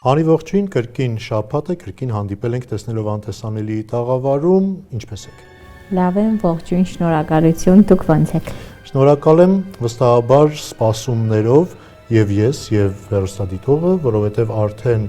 Անի ողջույն, կրկին շաբաթ է, կրկին հանդիպել ենք տեսնելով անտեսանելի տաղավարում, ինչպես եք։ Լավ եմ, ողջույն, շնորհակալություն, դուք ո՞նց եք։ Շնորհակալ եմ վստահաբար սպասումներով եւ ես եւ հեռուստադիտողը, որովհետեւ արդեն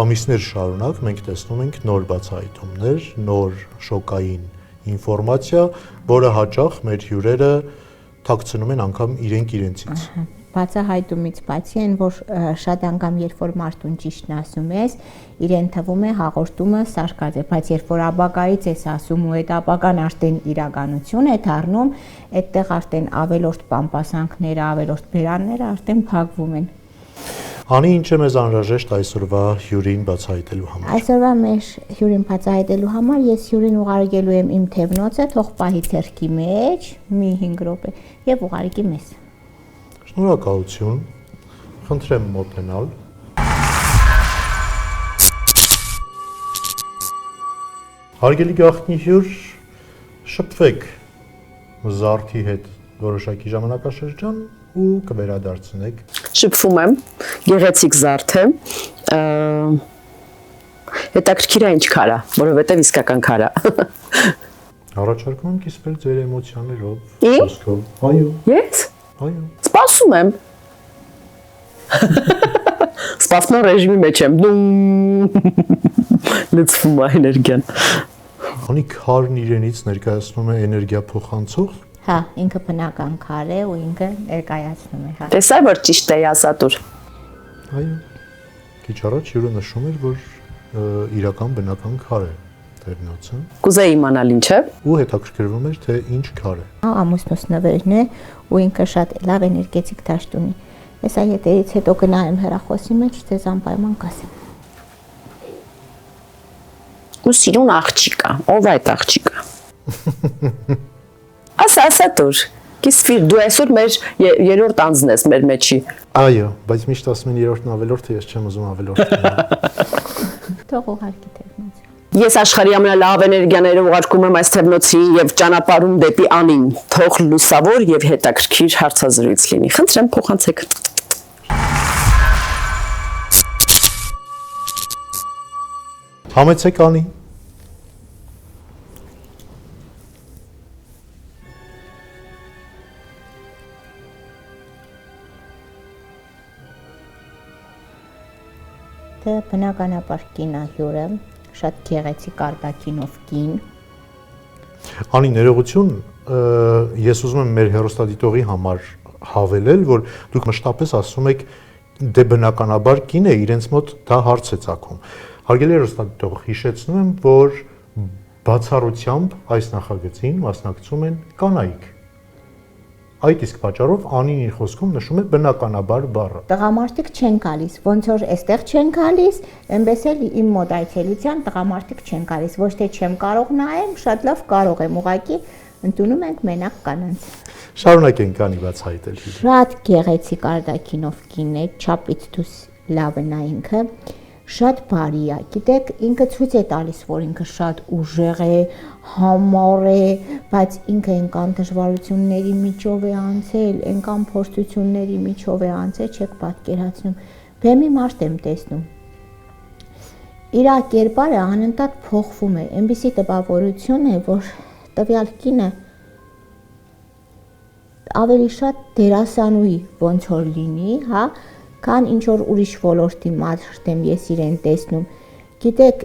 ամիսներ շարունակ մենք տեսնում ենք նոր բացահայտումներ, նոր շոկային ինֆորմացիա, որը հաճախ մեր հյուրերը թաքցնում են անգամ իրենցից։ Բացահայտումից բացի այն, որ շատ անգամ երբ որ մարդուն ճիշտն ասում ես, իրեն թվում է հաղորդումը սարկած է, բայց երբ որ ապագայից ես ասում ու այդ ապագան արդեն իրականություն է դառնում, այդտեղ արդեն ավելորդ պամպասանքները, ավելորդ բերանները արդեն փակվում են։ Անի, ինչ է մեզ անհրաժեշտ այսօրվա հյուրին բացահայտելու համար։ Այսօրվա մեր հյուրին բացահայտելու համար ես հյուրին ուղարկելու եմ իմ թևնոցը, թող պահի ձեռքի մեջ, մի 5 րոպե եւ ուղարկի մեզ։ Շնորհակալություն, խնդրեմ մոտենալ։ Հարգելի գաղտնի հյուր, շփվեք զարդի հետ որոշակի ժամանակաշրջան ու կվերադարձնեք։ Շփվում եմ, գեղեցիկ զարդ է, հետաքրքիր է ինչ քարա, որովհետև իսկական քարա։ Առաջարկում եմ կիսվել ձեր էմոցիաներով, խոսքով։ Այո։ Ես։ Այո։ Սպասում եմ։ Սպասման ռեժիմի մեջ եմ։ Լցվում է էներգիան։ Անի քարն իրենից ներկայացնում է էներգիա փոխանցող։ Հա, ինքը բնական քար է ու ինքը ներկայացնում է, հա։ Տեսա որ ճիշտ է ասատուր։ Այո։ Քիչ առաջ հյուրը նշում էր, որ իրական բնական քար է տերնոցը։ Կուզեի իմանալ ինչ է։ Ու հետաքրքրվում էր, թե ինչ քար է։ Ամուսնուս նվերն է ու ինքը շատ լավ էներգետիկ դաշտ ունի։ Հեսա հետերից հետո գնայեմ հեռախոսի մեջ, ձեզ անպայման կասեմ։ Ու սիրուն աղջիկա, ով է այդ աղջիկա։ Ասա դուր, կիսվիր, դու այսօր մեր երրորդ անձն ես մեր մեջի։ Այո, բայց միշտ ասում են երրորդն ավելորդը, ես չեմ ուզում ավելորդը։ Թող ուղարկի թևնոցը։ Ես աշխարհի ամենալավ էներգիաները ուղարկում եմ այս թևնոցին եւ ճանապարհում դեպի Անին։ Թող լուսավոր եւ հետաքրքիր հարցազրույց լինի։ Խնդրեմ փոխանցեք։ Համեցեք Անի։ Դա բնականաբար կինահյուրը, շատ գեղեցիկ արտաքինով կին։ Անի, ներողություն, ես ուզում եմ մեր հեռուստադիտողի համար հավելել, որ դուք մշտապես ասում եք դե բնականաբար կին է, իրենց մոտ դա հարց է ծագում։ Հարգելի հեռուստադիտող, հիշեցնում եմ, որ բացառությամբ այս նախագծին մասնակցում են կանայք։ Այդ իսկ պատճառով Անին իր խոսքում նշում է բնականաբար բառը։ Տղամարդիկ չեն գալիս, ոնց որ այստեղ չեն գալիս, այնպես էլ իմ մոտ այցելության տղամարդիկ չեն գալիս, ոչ թե չեմ կարող նայեմ, շատ լավ կարող եմ, ուղղակի ընդունում ենք մենակ կանանց։ Շարունակենք Անի բացահայտել։ Շատ գեղեցիկ արտաքինով կին է, չափից դուրս լավ է նա ինքը, շատ բարի է, գիտեք, ինքը ցույց է տալիս, որ ինքը շատ ուժեղ է, համառ է, բայց ինքը այնքան դժվարությունների միջով է անցել, այնքան փորձությունների միջով է անցել, չեք պատկերացնում։ Բեմի մարդ եմ տեսնում։ Իր կերպարը անընդհատ փոխվում է, այնպիսի տպավորություն է, որ տվյալ կինը ավելի շատ դերասանուհի ոնց որ լինի, հա, քան ինչ որ ուրիշ ոլորտի մարդ եմ ես իրեն տեսնում։ Գիտեք,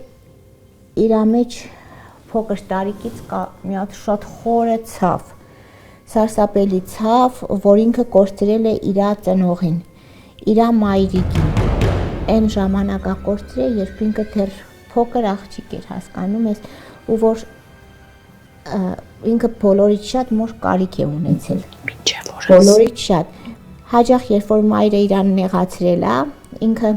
իր մեջ փոքր տարիքից կա մի հատ շատ խորը ցավ, սարսափելի ցավ, որ ինքը կորցրել է իր ծնողին, իր մայրիկին։ Այն ժամանակա կորցրել, երբ ինքը դեռ փոքր աղջիկ էր, հասկանում ես, ու որ ինքը բոլորից շատ մոր կարիք է ունեցել։ Բոլորից շատ։ Հաճախ երբ որ մայրը իրան նեղացրել է, ինքը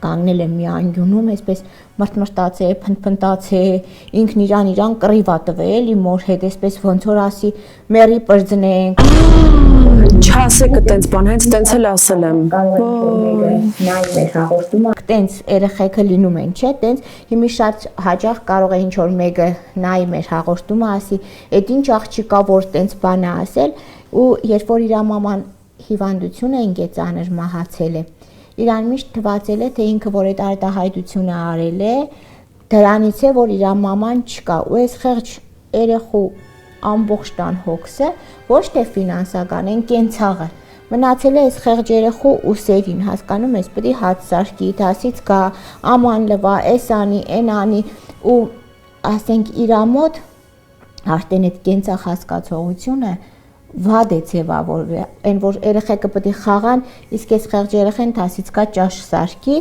կանգնել է մի անկյունում, այսպես մրթմրտացել, փնփնտացել, ինքն իրան կռիվ է տվել, էլի մոր հետ, այսպես ոնց որ ասի, մերի պրձնենք։ Չասեք այտենց բան, հենց տենց էլ ասել եմ։ Նայում էր հաղորդումը, տենց երեխեքը լինում են, չէ՞, տենց հիմի շատ հաճախ կարող է ինչ որ մեկը նայում էր հաղորդումը, ասի, «Էդ ինչ աղջիկա որ տենց բան է ասել», ու երբ որ իր մաման հիվանդություն է ինքը ծանր մահացել է, իրան միշտ թվացել է, թե ինքը որ այդ արտահայտությունը արել է, դրանից է, որ իր մաման չկա, ու այս խեղճ երեխու ամբողջ տան հոգսը ոչ թե ֆինանսական, այն կենցաղը մնացել է այս խեղճ երեխու ուսերին, հասկանում ես, պետք է հաց սարքի, դասից գա, աման լվա, էս անի, այն անի, ու ասենք իր մոտ արդեն այդ կենցաղ հասկացողությունը վատ է ձևավորվել, այն որ երեխեքը պետք է խաղան, իսկ այս խեղճ երեխեն դասից գա ճաշ սարքի,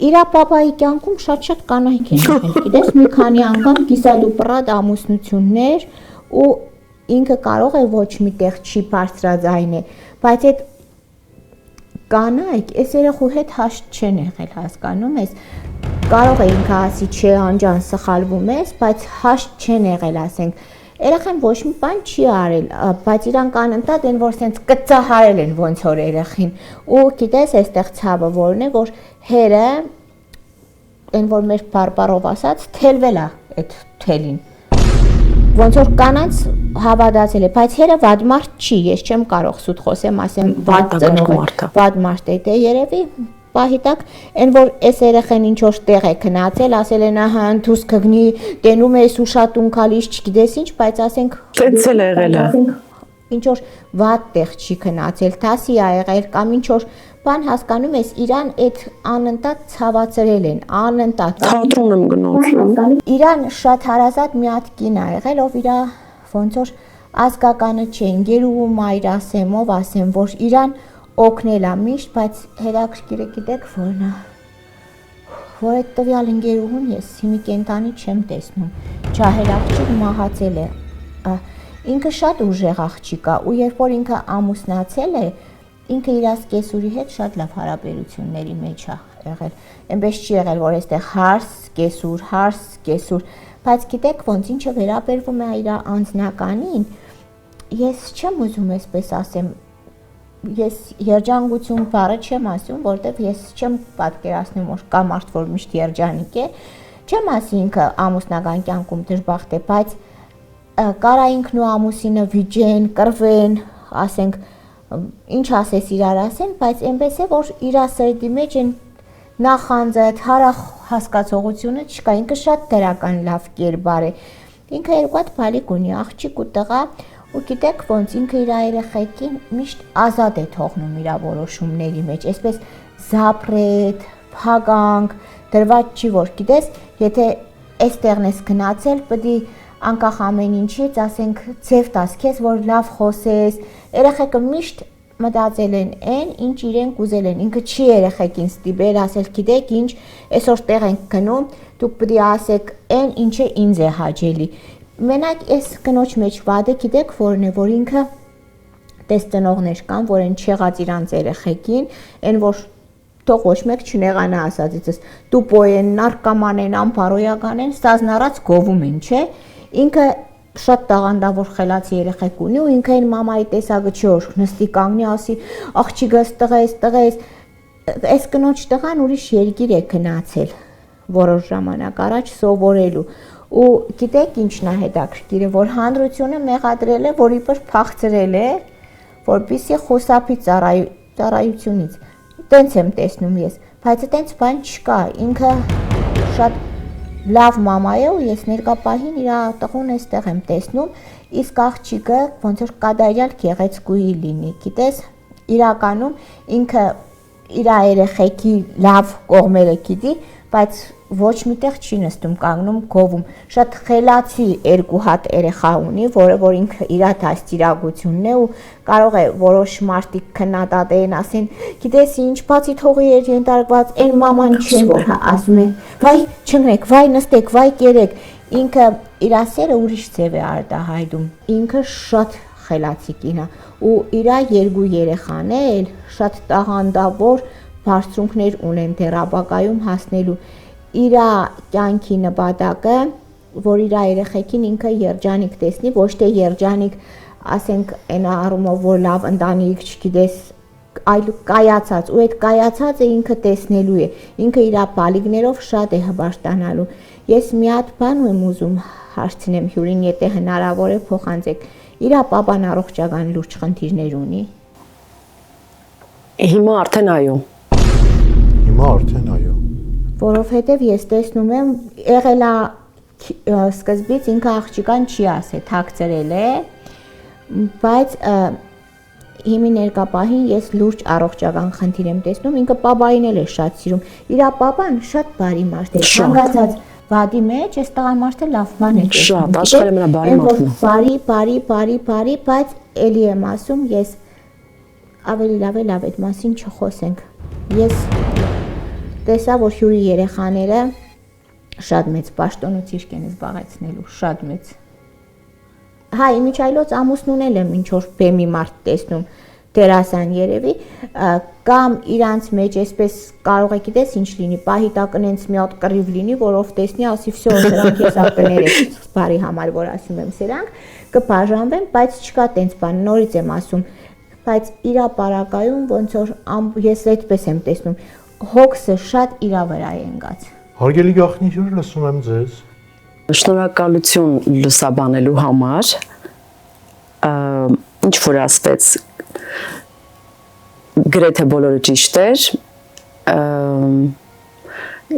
իր պապայի կյանքում շատ կանայք են եղել, գիտես, մի քանի անգամ կիսադուպռատ ամուսնություններ ու ինքը կարող է ոչ միտեղ չի բարձրաձայնել, բայց այդ կանայք այս երեխու հետ հաշտ չեն եղել, հասկանում ես, կարող է ինքը ասի չէ անջան սխալվում ես, բայց հաշտ չեն եղել, ասենք, երեխան ոչ մի բան չի արել, բայց իրանք անընդհատ են որ սենց կծահարել են ոնց որ երեխին, ու գիտես այստեղ ցավը որն է, որ հերը այն որ մեր բարբարով ասած թելվել է այդ թելին, ոնց որ կանանց հավատացել է, բայց հերը վատ մարդ չի, ես չեմ կարող սուտ խոսեմ, ասեմ վատ ծնող, վատ մարդ է, դե երևի պահիտակ, այն որ այս երեխեն ինչ որ տեղ է քնացել, ասել են ահա դուս կգնի, տենում ես ու շատ ունկալից չգիտես ինչ, բայց ասենք Տենցել է եղել է։ Ինչ որ վատ տեղ չի քնացել, դասի ա եղել կամ ինչ որ բան հասկանում ես, իրան այդ անընդհատ ցավացրել են, անընդհատ։ Թատրոն եմ գնացել։ Իրան շատ հարազատ մի հատ կին ա եղել, ով իրա ոնց որ ազգականը չէ, ընկերու մայր ասեմ, ով ասեմ, որ իրան օգնել է միշտ, բայց հետաքրքիրը գիտեք որն է, որ այդ տվյալ ընկերուհուն ես հիմի կենտանի չեմ տեսնում, ջահել աղջիկ մահացել է, ինքը շատ ուժեղ աղջիկ է, ու երբ որ ինքը ամուսնացել է, ինքը իր կեսուրի հետ շատ լավ հարաբերությունների մեջ է եղել, այնպես չի եղել, որ այստեղ հարս, կեսուր, բայց գիտեք ոնց ինչը վերաբերվում է իր անձնականին, ես չեմ ուզում այսպես ասեմ, ես երջանկություն բառը չեմ ասում, որտեղ ես չեմ պատկերացնում, որ կա մարդ, որ միշտ երջանիկ է, չեմ ասի ինքը ամուսնական կյանքում դժբախտ է, բայց կարա ինքն ու ամուսինը վիճեն, կռվեն, ասենք, ինչ ասես իրար ասեն, բայց այնպես է, որ իր սրտի մեջ են նախանձը, հարախ հասկացողությունը չկա, ինքը շատ դրական լավ կերպար է, ինքը երկու հատ բալիկ ունի, աղջիկ ու տղա, ու գիտեք ոնց ինքը իր երեխեքին միշտ ազատ է թողնում իր որոշումների մեջ, այսպես զապրետ, փագանք, դրված չի որ գիտես, եթե այստեղն ես գնացել, պետք է անկախ ամեն ինչից, ասենք, ձև տաս քեզ, որ լավ խոսես, երեխեքը միշտ մտածել են այն, ինչ իրենք ուզել են, ինքը չի երեխեքին ստիպել, ասել, գիտեք ինչ, այսօր տեղ ենք գնում, դուք պետք է ասեք այն, ինչը ինձ է հաճելի։ Մենակ այս կնոջ մեջ վադը գիտեք որն է, որ ինքը տես ծնողներ կան, որ են չեղած իրանց երեխեքին, այն որ թող ոչ մեկ չնեղանա ասածիցս, տուպո են, նարկաման են, անփարոյական են, ստազնարած գովում են, չէ, ինքը շատ տաղանդավոր խելացի երեխեք ունի ու ինքը այն մամայի տեսակը չի որ նստի կանգնի ասի աղջիկս տղես, այս կնոջ տղան ուրիշ երկիր է գնացել որոշ ժամանակ առաջ սովորելու ու գիտեք ինչն է հետաքրքիրը, որ հանրությունը մեղադրել է, որ իբր փախցրել է, որպեսզի խուսափի ծառայությունից։ Տենց եմ տեսնում ես, բայց տենց բան չկա, ինքը շատ լավ մամա է ու ես ներկա պահին իր տղուն այստեղ եմ տեսնում, իսկ աղջիկը ոնց որ կադարյալ գեղեցկուհի լինի, գիտես, իրականում ինքը իր երեխեքի լավ կողմերը գիտի, բայց ոչ միտեղ չի նստում կանգնում գովում, շատ խելացի երկու հատ երեխա ունի, որը որ ինքը իր դաստիարակությունն է ու կարող է որոշ մարդիկ քննադատեն, ասեն, գիտես ինչ, բացի թողի էր ենթարկված, այն մաման չէ, որ ասում է, վայ չնրեք, վայ նստեք, վայ կերեք, ինքը իր սերը ուրիշ ձև է արտահայտում, ինքը շատ խելացի կին է ու իր երկու երեխան էլ շատ տաղանդավոր բարձունքներ ունեն դեռ ապագայում հասնելու իր կյանքի նպատակը, որ իր երեխեքին ինքը երջանիկ տեսնի, ոչ թե երջանիկ, ասենք, այն առումով, որ լավ ընտանիք չգիտես, այլ կայացած, ու այդ կայացածը ինքը տեսնելու է, ինքը իր բալիկներով շատ է հբաշտանալու։ Ես մի հատ բան եմ ուզում հարցնեմ հյուրին, եթե հնարավոր է փոխանցեք, իր պապան առողջական լուրջ խնդիրներ ունի։ Հիմա արդեն այո։ Հիմա արդեն այո։ Որովհետև ես տեսնում եմ եղել է սկզբից ինքը աղջիկան չի ասել, թաքցրել է, բայց հիմի ներկապահին ես լուրջ առողջական խնդիր եմ տեսնում, ինքը պապային էլ է շատ սիրում։ Իր պապան շատ բարի մարդ է, ցանկացած վադի մեջ այս տղամարդը լավ բան է։ Շատ, աշխարհի ամենաբարի մարդն է։ Բարի, բայց էլի եմ ասում, ես ավելի լավ այդ մասին չխոսենք։ Ես տեսա, որ հյուրի երեխաները շատ մեծ պաշտոնուցիրք են զբաղեցնելու, շատ մեծ։ Հա, իմիջայլոց ամուսնունել եմ ինչ որ բեմի մարդ տեսնում, դերասան երևի, կամ իրանց մեջ այսպես կարող է գիտես ինչ լինի, պահի տակ ընենց մի հատ կռիվ լինի, որով տեսնի, ասի, «Վсё, սրանք հեսա կներեք», բարի համար որ ասում եմ սրանք, կբաժանվեն, բայց չկա տենց բան, նորից եմ ասում, բայց իրա պարակայում ոնց որ ես այդպես եմ տեսնում, հոգսը շատ իրա վրա է ընկած։ Հարգելի գաղտնի հյուր, լսում եմ ձեզ։ Շնորհակալություն լուսաբանելու համար, ինչ որ ասվեց, գրեթե բոլորը ճիշտ էր,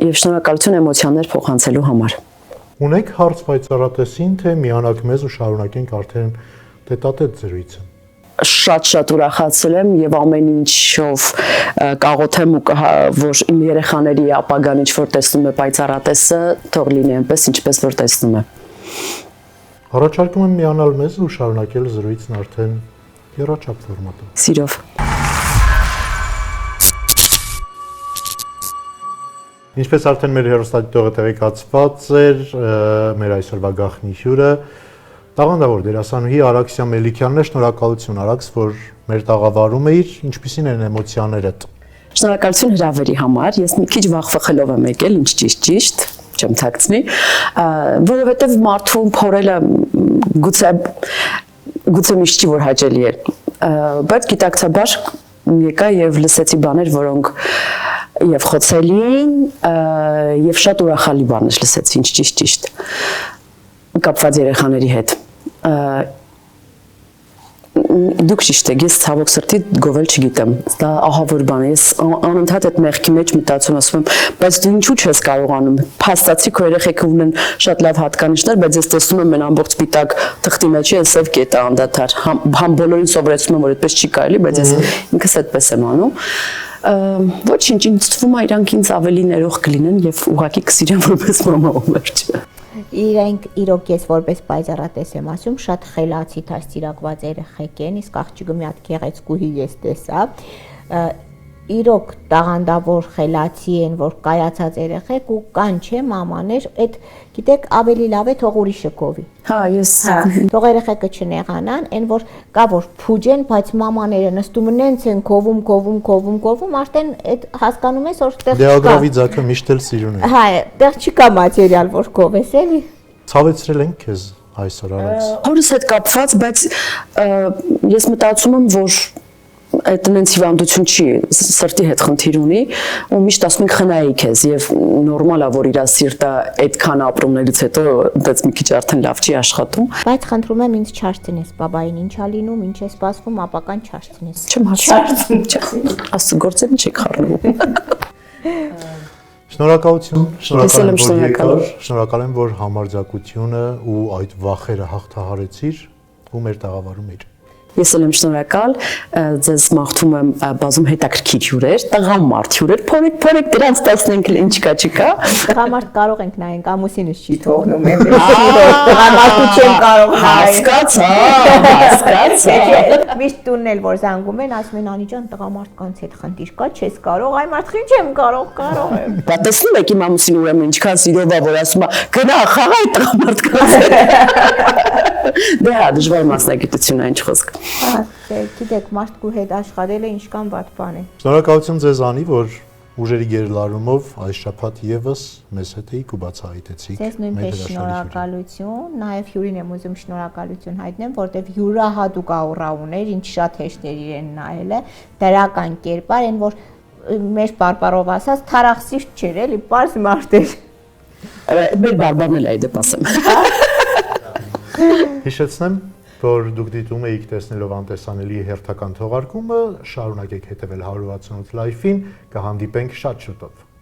եւ շնորհակալություն էմոցիաներ փոխանցելու համար։ Ունեք հարց պայծառատեսին, թե միանաք մեզ ու շարունակենք արդեն տետատետ զրույցը։ Շատ ուրախացել եմ եւ ամեն ինչով կաղոթեմ ու որ իմ երեխաների ապագան ինչ որ տեսնում է պայծառատեսը, թող լինի այնպես, ինչպես որ տեսնում է։ Առաջարկում եմ միանալ մեզ ու շարունակել զրույցն արդեն եռաչափ ֆորմատով։ Սիրով։ Ինչպես արդեն մեր հեռուստադիտողը տեղեկացված էր, մեր այսօրվա գաղտնի հյուրը տաղանդավոր դերասանուհի Արաքսիա Մելիքյանն է, շնորհակալություն Արաքս, որ մեր տաղավարում էիր, ինչպիսին են էմոցիաներդ։ Շնորհակալություն հրավերի համար, ես մի քիչ վախվխելով եմ եկել, ինչ ճիշտ, չեմ թաքցնի, որովհետև մարդուն փորելը գուցե միշտ չի որ հաճելի է, բայց գիտակցաբար եկա եւ լսեցի բաներ, որոնք եւ խոցելի էին, եւ շատ ուրախալի բաներ լսեցի, ինչ ճիշտ կապված երեխաների հետ։ Դուք ճիշտ եք, ես ցավոք սրտի գովել չգիտեմ, դա ահավոր բան է, ես անընդհատ այդ մեղքի մեջ մտածում ասում եմ, բայց դու ինչու չես կարողանում, փաստացի քո երեխեքը ունեն շատ լավ հատկանիշներ, բայց ես տեսնում եմ այն ամբողջ սպիտակ թղթի մեջ է սև կետը անդադար, համ բոլորին սովորեցնում եմ, որ այդպես չի կարելի, բայց ես ինքս այդպես եմ անում։ Ոչինչ, ինձ թվում է իրանք ինձ ավելի ներող կլինեն եւ ուղղակի կսիրեն որպես մամա ու վերջը։ Իրենք իրոք ես որպես պայծառատես եմ ասում, շատ խելացի դաստիարակված երեխեք են, իսկ աղջիկը մի հատ գեղեցկուհի ես տեսա։ Իրոք տաղանդավոր խելացի են, որ կայացած երեխեք ու կան չէ մամաներ, այդ գիտեք ավելի լավ է թող ուրիշը կովի։ Հա, ես թող երեխեքը չնեղանան, այն որ կա որ փուջ են, բայց մամաները նստում են նենց են կովում, արդեն այդ հասկանում ես որ տեղ չկա։ Դեագրավի ձակը միշտ էլ սիրուն է։ Հա, տեղ չկա մատերիալ որ կովես էլի։ Ցավեցրել ենք քեզ այսօր Արաքս։ Հորս հետ կապված, բայց ես մտածում եմ, որ այդ նենց հիվանդություն չի, սրտի հետ խնդիր ունի ու միշտ ասում ենք խնայի քեզ եւ նորմալ է որ իր սիրտը այդքան ապրումներից հետո դից մի քիչ արդեն լավ չի աշխատում, բայց խնդրում եմ ինձ չարցնես բաբային ինչա լինում, ինչ է սպասվում, ապական չարցնես։ Չեմ հարցնում, ասու գործերին չեք խառնում։ Շնորհակալություն, շնորհակալ շնորհակալ եմ որ համարձակությունը ու այդ վախերը հաղթահարեցիր ու մեր տաղավարում էիր։ Ես էլ եմ շնորհակալ, ձեզ մաղթում եմ բազում հետաքրքիր հյուրեր, տղամարդ հյուրեր, փորեք դրանց տեսնենք ինչ կա չկա։ Տղամարդ կարող ենք նայենք, ամուսինս չի թողնում եմ։ Տղամարդու չեմ կարող նայել։ Հասկացա։ Միշտ տունն էլ որ զանգում են, ասում են Անի ջան, տղամարդկանց հետ խնդիր կա, չես կարող, այ մարդը չեմ կարող եմ։ Բա տեսնում եք իմ ամուսին ուրեմն ինչքան սիրով է որ ասում է գնա խաղայ տղամարդկանց հետ։ Դե հա դժվար մասնագիտություն է ինչ խոսք։ Գիտեք, մարդու հետ աշխատելը ինչքան վատ բան է։ Շնորհակալություն ձեզ Անի, որ ուժերի գերլարումով այս շաբաթ եւս մեզ հետ էիք ու բացահայտեցիք։ Ձեզ նույնպես շնորհակալություն, նաև հյուրին եմ ուզում շնորհակալություն հայտնեմ, որտեվ յուրահատուկ աուրա ուներ, ինչ շատ հեշտ էր իրեն նայելը, դրական կերպար, այն որ մեր բարբարով ասած թարախսիշտ չէր, էլի, պարզ մարդ էր։ Մեր բարբարն էլ այդ դեպ ասեմ։ Հիշեցնեմ, որ դուք դիտում եք տեսնելով անտեսանելի հերթական թողարկումը, շարունակեք հետևել 168 Live-ին, կհանդիպենք շատ շուտով։